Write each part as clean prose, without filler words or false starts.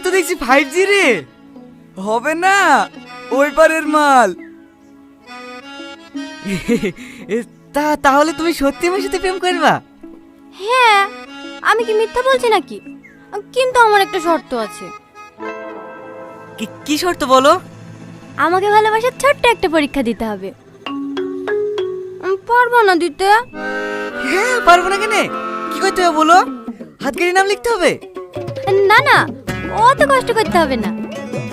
তো দেখছি 5G রে। হবে না, ওই পারের মাল। তাহলে তুমি সত্যি আমার সাথে প্রেম করবা? হ্যাঁ, আমি কি মিথ্যা বলছি নাকি? কিন্তু আমার একটা শর্ত আছে। কি শর্ত বলো? আমাকে ভালোবাসার ছোট্ট একটা পরীক্ষা দিতে হবে। পারবো না দিতে। হ্যাঁ, পারবো না কেন? কি করতে হবে বলো? হাত কেটে নাম লিখতে হবে? না না, অত কষ্ট করতে হবে না।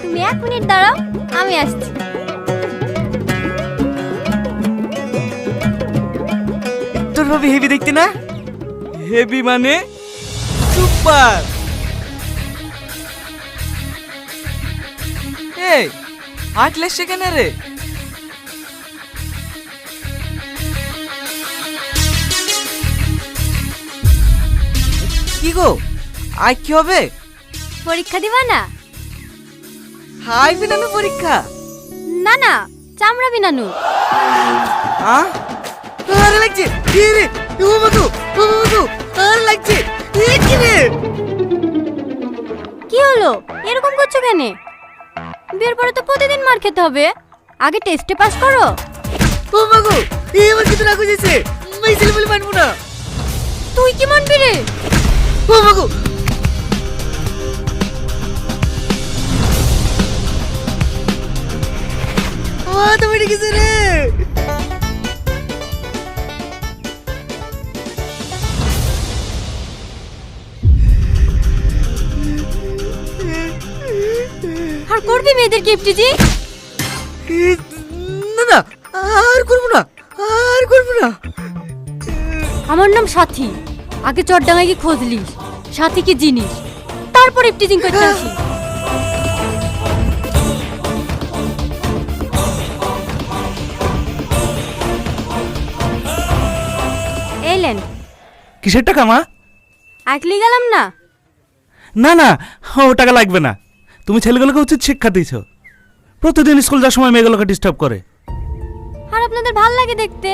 তুমি 1 মিনিট দাঁড়াও, আমি আসছি। তোর ভাবি হেভি দেখতে না? হেভি মানে সুপার। এই আটলে সেখানে রে। কি গো, আজ কি হবে? পরীক্ষা দিবা না? হাই বিনানু পরীক্ষা? না না, চামড়া বিনানু। আরে লাগছে কি রে? ও বাবু, আরে লাগছে কি রে? কি হলো, এরকম করছো কেন? বিয়ের পরে তো প্রতিদিন মার খেতে হবে। আগে টেস্টে পাস করো। ও বাবু, এবার কি তো রাখো যেছে? আমি ছেলে বলে মানবো না। তুই কি মানবি রে? ও বাবু, তুমি ডেকেছে রে। আর করবি মেয়েদের গিফটিজি? না না, আর করবো না, আর করবো না। আমার নাম সাথী। আগে চটডাঙ্গায় কি খোঁজ লিস, সাথী কি জিনিস, তারপর ইফটিজিং করতে আসি। এলেন কিসের টাকা মা? আকলি গেলাম না। না না, ও টাকা লাগবে না। তুমি ছেলেগুলোকে উচিত শিক্ষা দিয়েছ। প্রতিদিন স্কুল যাওয়ার সময় মেয়েগুলোকে ডিস্টার্ব করে। আর আপনাদের ভাল লাগে দেখতে।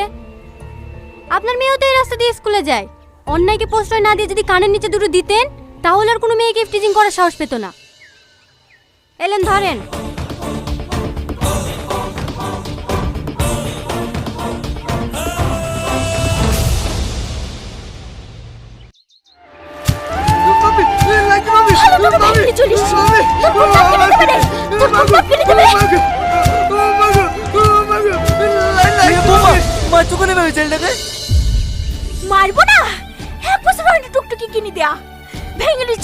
আপনার মেয়েও তো এই রাস্তা দিয়ে স্কুলে যায়। অন্যায়কে প্রশ্রয় না দিয়ে যদি কানের নিচে দুটো দিতেন, তাহলে আর কোনো মেয়েকে ইফটিজিং করার সাহস পেত না। এলেন ধরেন। মা চুকনে ভাবে ছেলেটাকে মারবো না, 1 বছর হয়নি টুকটুকি কিনে দেয়া। ভেঙে চলিস